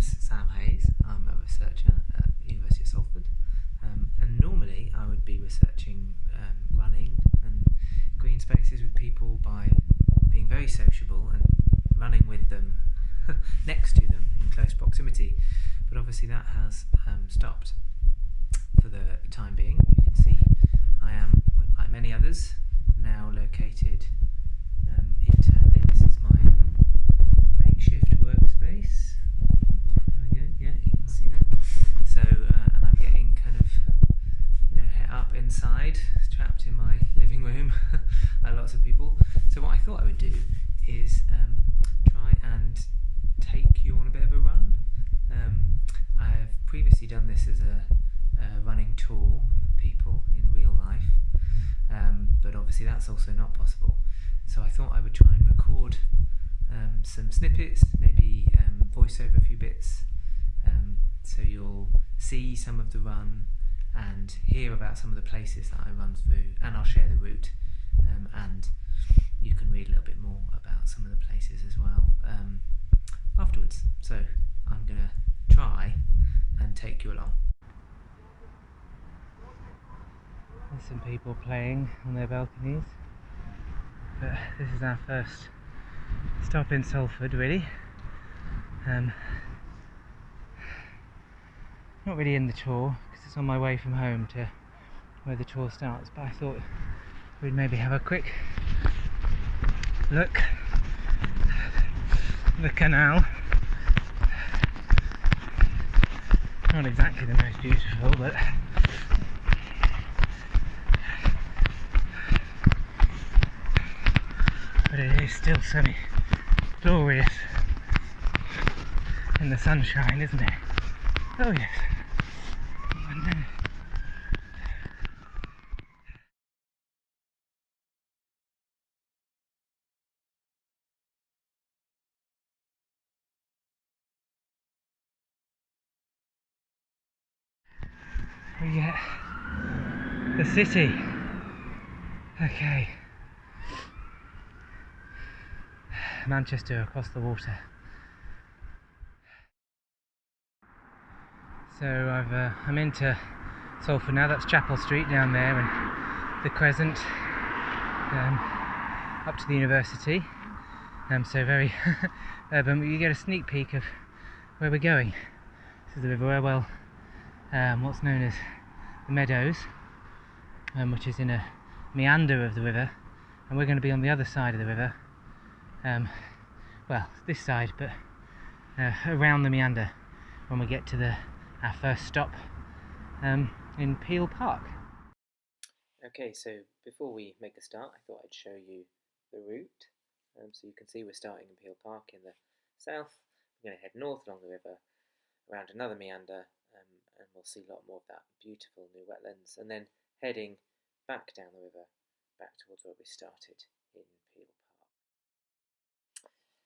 name's Sam Hayes. I'm a researcher at the University of Salford, and normally I would be researching running and green spaces with people by being very sociable and running with them next to them in close proximity, but obviously that has stopped for the time being. You can see I am, like many others, now located internally. This is my makeshift workspace. There we go. Yeah, you can see that. So, and I'm getting kind of, up inside, trapped in my living room, like lots of people. So what I thought I would do is try and take you on a bit of a run. I've previously done this as a running tour for people in real life, but obviously that's also not possible. So I thought I would try and record some snippets, maybe voice over a few bits, so you'll see some of the run and hear about some of the places that I run through, and I'll share the route, and you can read a little bit more about some of the places as well afterwards. So I'm going to try and take you along. There's some people playing on their balconies, but this is our first stop in Salford, really. Not really in the tour because it's on my way from home to where the tour starts, but I thought we'd maybe have a quick look at the canal. Not exactly the most beautiful, but it is still sunny, glorious in the sunshine, isn't it? Oh yes. We get the city. Okay. Manchester across the water. So I'm into Salford now. That's Chapel Street down there, and the Crescent up to the university. So very urban. But you get a sneak peek of where we're going. This is the River Wherwell, what's known as the Meadows, which is in a meander of the river, and we're going to be on the other side of the river. Well, this side, but around the meander when we get to our first stop in Peel Park. Okay, so before we make a start, I thought I'd show you the route. So you can see we're starting in Peel Park in the south. We're going to head north along the river, around another meander, and we'll see a lot more of that beautiful new wetlands, and then heading back down the river, back towards where we started in Peel Park.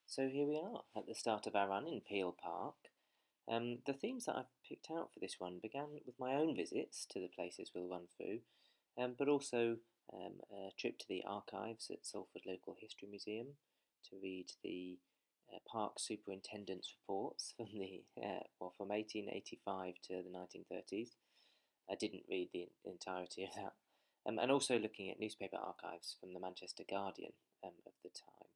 So here we are at the start of our run in Peel Park. The themes that I've picked out for this one began with my own visits to the places we'll run through, but also a trip to the archives at Salford Local History Museum to read the park superintendent's reports from from 1885 to the 1930s. I didn't read the entirety of that. And also looking at newspaper archives from the Manchester Guardian of the time.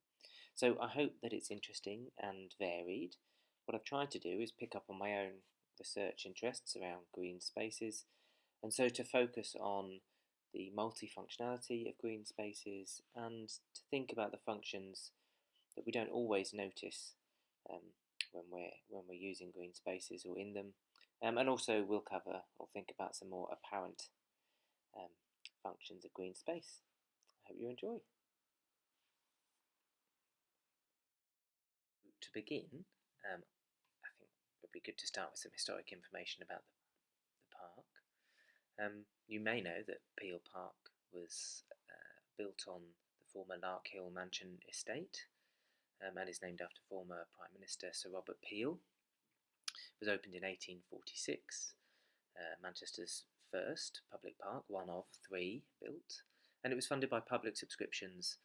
So I hope that it's interesting and varied. What I've tried to do is pick up on my own research interests around green spaces, and so to focus on the multifunctionality of green spaces and to think about the functions that we don't always notice when we're using green spaces or in them, and also we'll cover or think about some more apparent functions of green space. I hope you enjoy. To begin, I think it would be good to start with some historic information about the park. You may know that Peel Park was built on the former Larkhill Mansion estate, and is named after former Prime Minister Sir Robert Peel. It was opened in 1846, Manchester's first public park, one of 3 built, and it was funded by public subscriptions,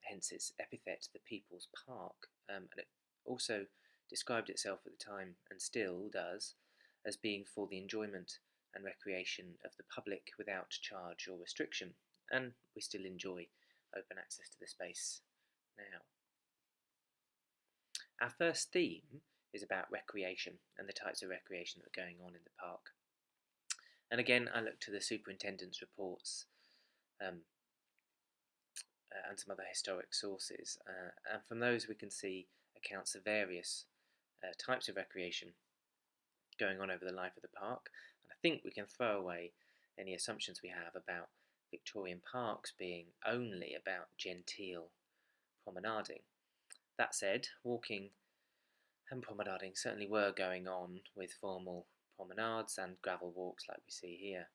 hence its epithet, the People's Park, and it also described itself at the time, and still does, as being for the enjoyment and recreation of the public without charge or restriction, and we still enjoy open access to the space now. Our first theme is about recreation and the types of recreation that are going on in the park. And again, I look to the superintendent's reports and some other historic sources, and from those we can see accounts of various types of recreation going on over the life of the park, and I think we can throw away any assumptions we have about Victorian parks being only about genteel promenading. That said, walking and promenading certainly were going on with formal promenades and gravel walks like we see here,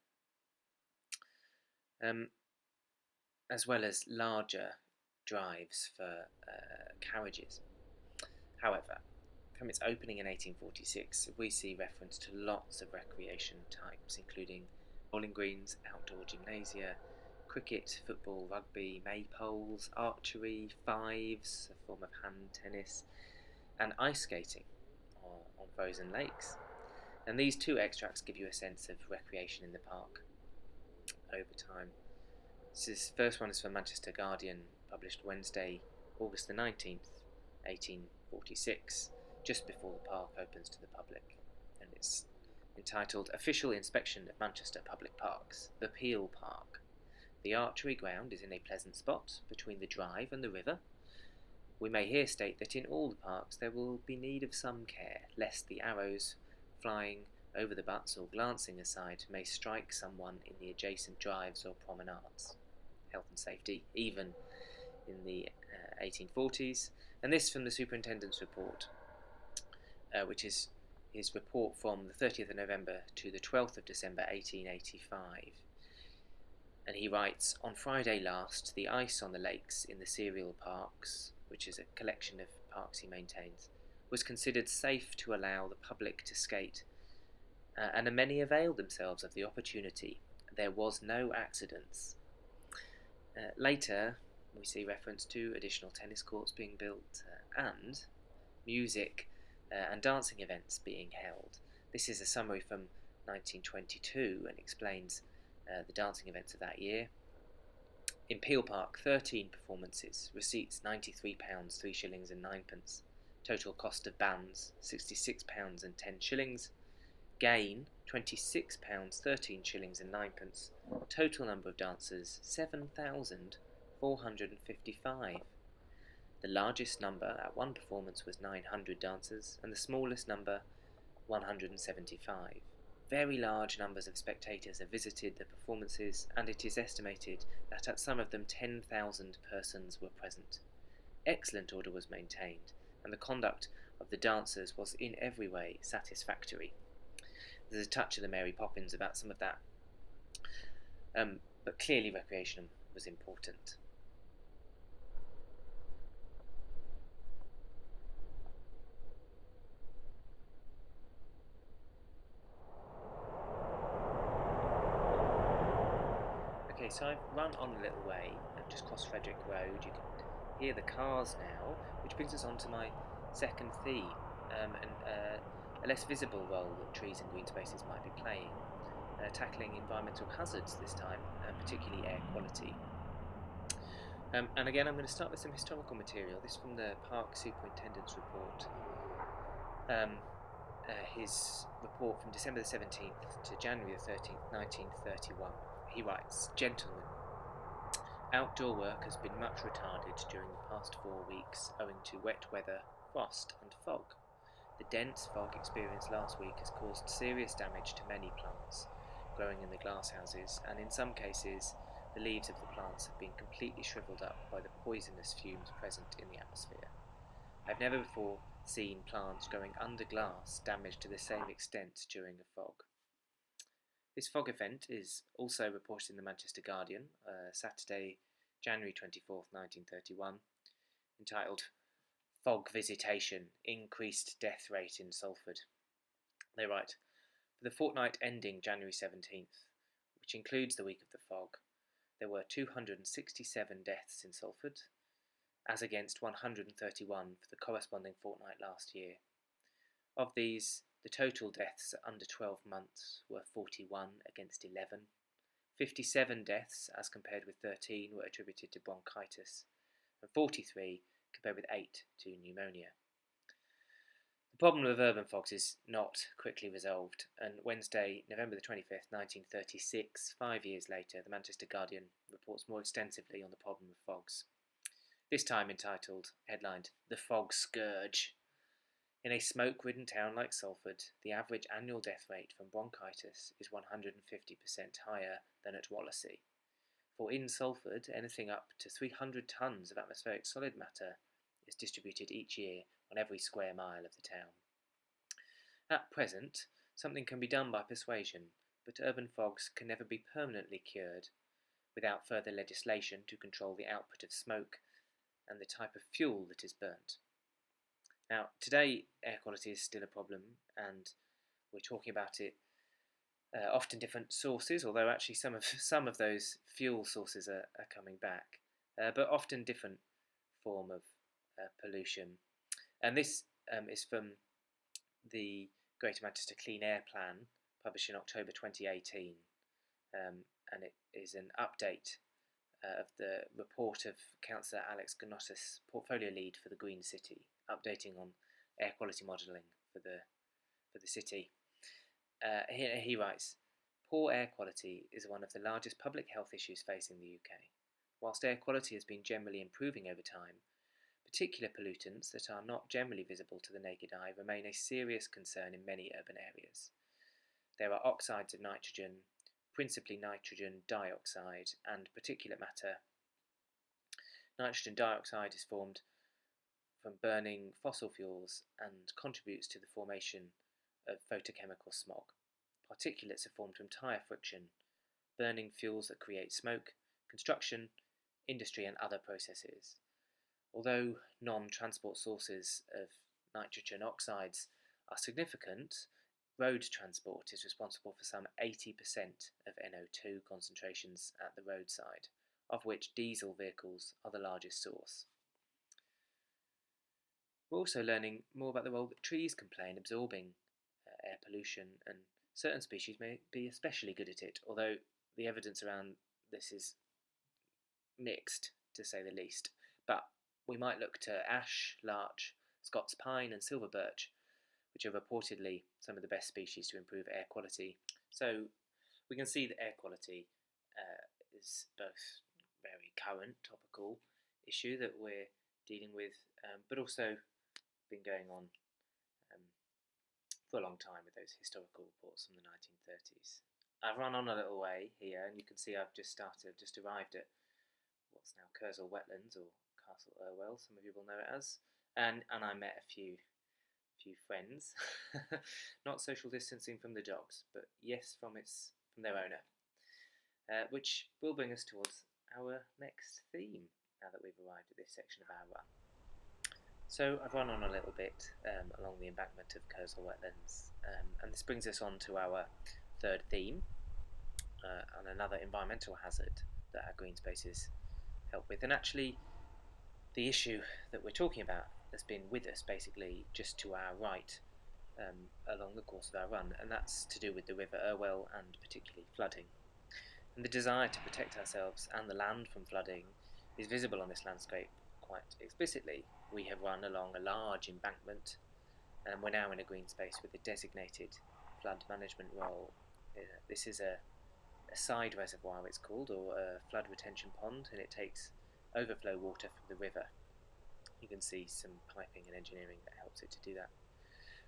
as well as larger drives for carriages. However, from its opening in 1846, we see reference to lots of recreation types, including bowling greens, outdoor gymnasia, cricket, football, rugby, maypoles, archery, fives, a form of hand tennis, and ice skating on frozen lakes. And these two extracts give you a sense of recreation in the park over time. This first one is from Manchester Guardian, published Wednesday, August the 19th, 1846, just before the park opens to the public, and it's entitled Official Inspection of Manchester Public Parks, the Peel Park. The archery ground is in a pleasant spot between the drive and the river. We may here state that in all the parks there will be need of some care, lest the arrows flying over the butts or glancing aside may strike someone in the adjacent drives or promenades. Health and safety, even in the 1840s, and this from the superintendent's report, which is his report from the 30th of November to the 12th of December 1885. And he writes, on Friday last, the ice on the lakes in the Cereal Parks, which is a collection of parks he maintains, was considered safe to allow the public to skate, and many availed themselves of the opportunity. There was no accidents. Later, we see reference to additional tennis courts being built and music and dancing events being held. This is a summary from 1922 and explains the dancing events of that year. In Peel Park, 13 performances, receipts £93, 3 shillings and 9pence. Total cost of bands, £66 and 10 shillings. Gain, £26, 13 shillings and 9pence. Total number of dancers, 7,455. The largest number at one performance was 900 dancers, and the smallest number, 175. Very large numbers of spectators have visited the performances, and it is estimated that at some of them 10,000 persons were present. Excellent order was maintained, and the conduct of the dancers was in every way satisfactory. There's a touch of the Mary Poppins about some of that, but clearly recreation was important. Okay, so I've run on a little way, I've just crossed Frederick Road. You can hear the cars now, which brings us on to my second theme, and a less visible role that trees and green spaces might be playing, tackling environmental hazards this time, particularly air quality. And again, I'm going to start with some historical material. This from the Park Superintendent's report, his report from December the 17th to January the 13th, 1931. He writes, Gentlemen, outdoor work has been much retarded during the past 4 weeks owing to wet weather, frost and fog. The dense fog experienced last week has caused serious damage to many plants growing in the glasshouses, and in some cases the leaves of the plants have been completely shriveled up by the poisonous fumes present in the atmosphere. I have never before seen plants growing under glass damaged to the same extent during a fog. This fog event is also reported in the Manchester Guardian, Saturday, January 24th, 1931, entitled Fog Visitation, Increased Death Rate in Salford. They write, for the fortnight ending January 17th, which includes the week of the fog, there were 267 deaths in Salford, as against 131 for the corresponding fortnight last year. Of these, the total deaths under 12 months were 41 against 11. 57 deaths, as compared with 13, were attributed to bronchitis, and 43 compared with 8 to pneumonia. The problem of urban fogs is not quickly resolved, and Wednesday, November the 25th, 1936, 5 years later, the Manchester Guardian reports more extensively on the problem of fogs. This time headlined, "The Fog Scourge." In a smoke-ridden town like Salford, the average annual death rate from bronchitis is 150% higher than at Wallasey. For in Salford, anything up to 300 tonnes of atmospheric solid matter is distributed each year on every square mile of the town. At present, something can be done by persuasion, but urban fogs can never be permanently cured without further legislation to control the output of smoke and the type of fuel that is burnt. Now, today, air quality is still a problem, and we're talking about it often different sources, although actually some of those fuel sources are coming back, but often different form of pollution. And this is from the Greater Manchester Clean Air Plan, published in October 2018, and it is an update of the report of Councillor Alex Gnotis, portfolio lead for the Green City, updating on air quality modelling for the city. He writes, "Poor air quality is one of the largest public health issues facing the UK. Whilst air quality has been generally improving over time, particular pollutants that are not generally visible to the naked eye remain a serious concern in many urban areas. There are oxides of nitrogen, principally nitrogen dioxide, and particulate matter. Nitrogen dioxide is formed from burning fossil fuels and contributes to the formation of photochemical smog. Particulates are formed from tyre friction, burning fuels that create smoke, construction, industry and other processes. Although non-transport sources of nitrogen oxides are significant, road transport is responsible for some 80% of NO2 concentrations at the roadside, of which diesel vehicles are the largest source. We're also learning more about the role that trees can play in absorbing air pollution, and certain species may be especially good at it, although the evidence around this is mixed, to say the least. But we might look to ash, larch, Scots pine and silver birch, which are reportedly some of the best species to improve air quality. So we can see that air quality is both very current, topical issue that we're dealing with, but also been going on for a long time with those historical reports from the 1930s. I've run on a little way here, and you can see I've just arrived at what's now Kersal Wetlands, or Castle Irwell, some of you will know it as, and I met a few friends, not social distancing from the dogs, but yes, from their owner, which will bring us towards our next theme now that we've arrived at this section of our run. So I've run on a little bit along the embankment of Kersal Wetlands, and this brings us on to our third theme, and another environmental hazard that our green spaces help with. And actually, the issue that we're talking about has been with us basically just to our right along the course of our run, and that's to do with the River Irwell and particularly flooding. And the desire to protect ourselves and the land from flooding is visible on this landscape quite explicitly. We have run along a large embankment, and we're now in a green space with a designated flood management role. This is a side reservoir, it's called, or a flood retention pond, and it takes overflow water from the river. You can see some piping and engineering that helps it to do that.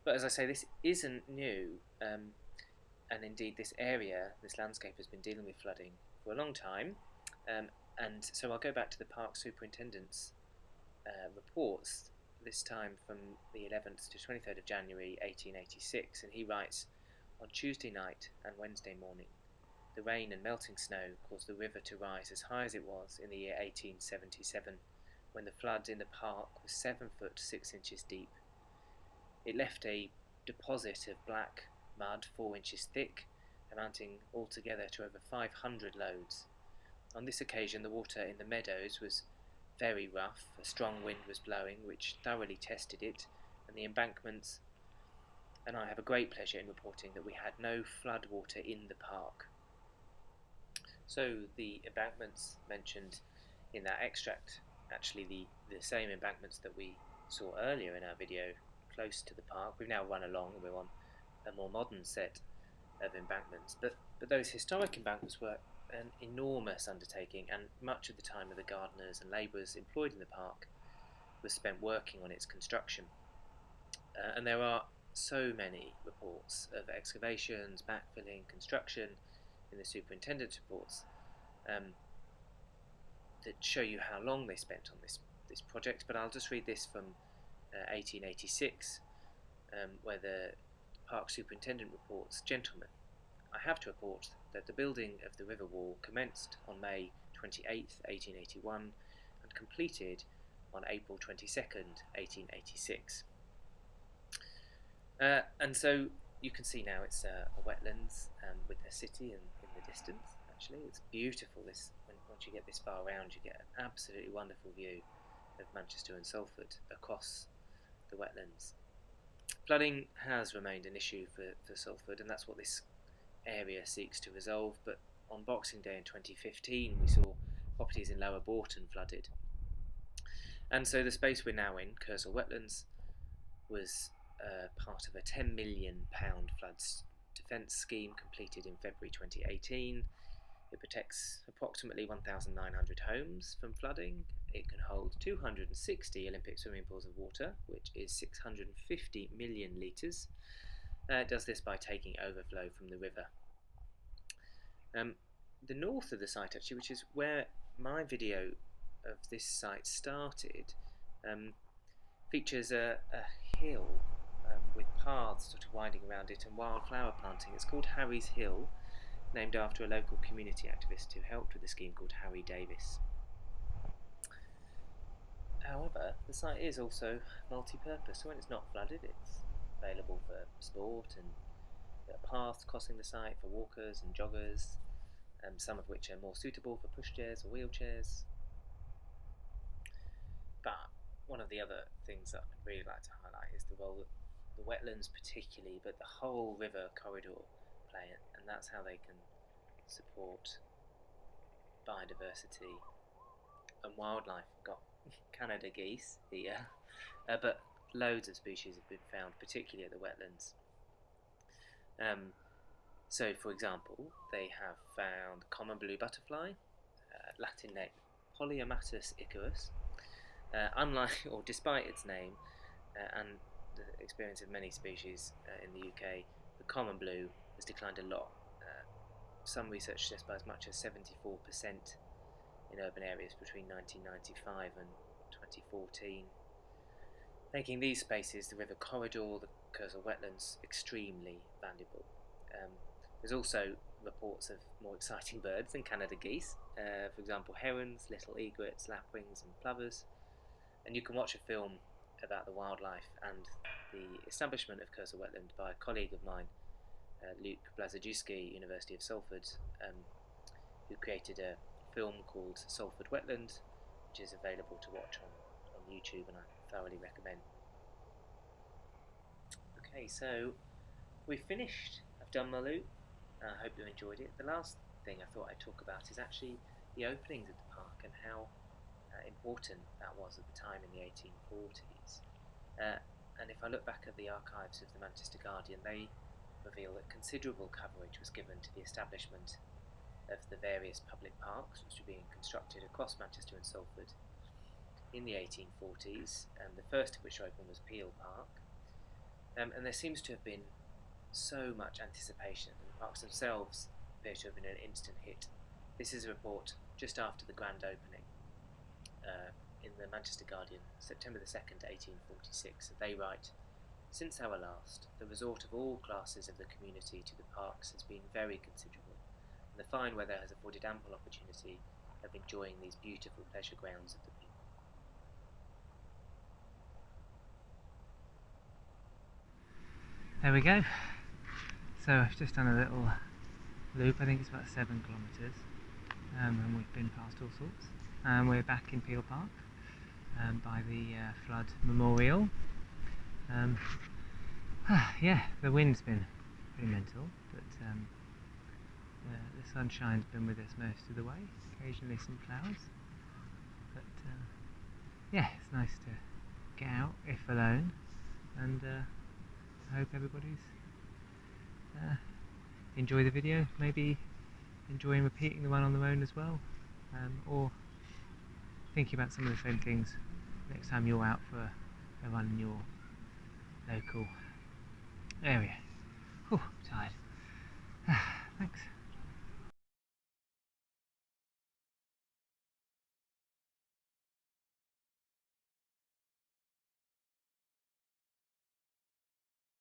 But as I say, this isn't new, and indeed this landscape has been dealing with flooding for a long time, and so I'll go back to the Park Superintendent's reports, this time from the 11th to 23rd of January 1886, and he writes, "On Tuesday night and Wednesday morning, the rain and melting snow caused the river to rise as high as it was in the year 1877, when the flood in the park was 7 foot 6 inches deep. It left a deposit of black mud 4 inches thick, amounting altogether to over 500 loads. On this occasion the water in the meadows was very rough, a strong wind was blowing, which thoroughly tested it, and the embankments and I have a great pleasure in reporting that we had no floodwater in the park. So the embankments mentioned in that extract, actually the same embankments that we saw earlier in our video close to the park, we've now run along and we're on a more modern set of embankments, but those historic embankments were an enormous undertaking, and much of the time of the gardeners and labourers employed in the park was spent working on its construction. And there are so many reports of excavations, backfilling, construction in the superintendent's reports that show you how long they spent on this project, but I'll just read this from 1886, where the park superintendent reports, "Gentlemen, I have to report that the building of the river wall commenced on May 28th, 1881, and completed on April 22nd, 1886. And so you can see now it's a wetlands with the city in the distance. Actually, it's beautiful. Once you get this far around, you get an absolutely wonderful view of Manchester and Salford across the wetlands. Flooding has remained an issue for Salford, and that's what this area seeks to resolve. But on Boxing Day in 2015, we saw properties in Lower Bourton flooded. And so the space we're now in, Kersal Wetlands, was part of a £10 million floods defence scheme completed in February 2018. It protects approximately 1,900 homes from flooding. It can hold 260 Olympic swimming pools of water, which is 650 million litres. It does this by taking overflow from the river. The north of the site, actually, which is where my video of this site started, features a hill with paths sort of winding around it and wildflower planting. It's called Harry's Hill, named after a local community activist who helped with the scheme called Harry Davis. However, the site is also multi-purpose, so when it's not flooded, it's available for sport, and there are paths crossing the site for walkers and joggers, some of which are more suitable for pushchairs or wheelchairs. But one of the other things that I'd really like to highlight is the role that the wetlands particularly, but the whole river corridor play, and that's how they can support biodiversity and wildlife. We've got Canada geese here, but loads of species have been found, particularly at the wetlands. So, for example, they have found common blue butterfly, Latin name Polyamatus icarus. Unlike, or despite its name and the experience of many species in the UK, the common blue has declined a lot. Some research suggests by as much as 74% in urban areas between 1995 and 2014, making these spaces, the river corridor, the Kersal wetlands, extremely valuable. There's also reports of more exciting birds than Canada geese, for example herons, little egrets, lapwings and plovers, and you can watch a film about the wildlife and the establishment of Kersal Wetland by a colleague of mine, Luke Blazajewski, University of Salford, who created a film called Salford Wetland, which is available to watch on YouTube, and I thoroughly recommend. Okay, so we've finished. I've done my loop. I hope you enjoyed it. The last thing I thought I'd talk about is actually the openings of the park and how important that was at the time in the 1840s. And if I look back at the archives of the Manchester Guardian, they reveal that considerable coverage was given to the establishment of the various public parks which were being constructed across Manchester and Salford in the 1840s, the first of which opened was Peel Park. And there seems to have been so much anticipation, and the parks themselves appear to have been an instant hit. This is a report just after the grand opening in the Manchester Guardian, September the 2nd, 1846. They write, "Since our last, the resort of all classes of the community to the parks has been very considerable, and the fine weather has afforded ample opportunity of enjoying these beautiful pleasure grounds of the people." There we go. So I've just done a little loop. I think it's about 7 kilometres, and we've been past all sorts. We're back in Peel Park by the flood memorial. Yeah, the wind's been pretty mental, but the sunshine's been with us most of the way. Occasionally some clouds, but yeah, it's nice to get out, if alone, and I hope everybody's enjoy the video, maybe enjoying repeating the one on their own as well, or thinking about some of the same things next time you're out for a run in your local area. Whew, tired.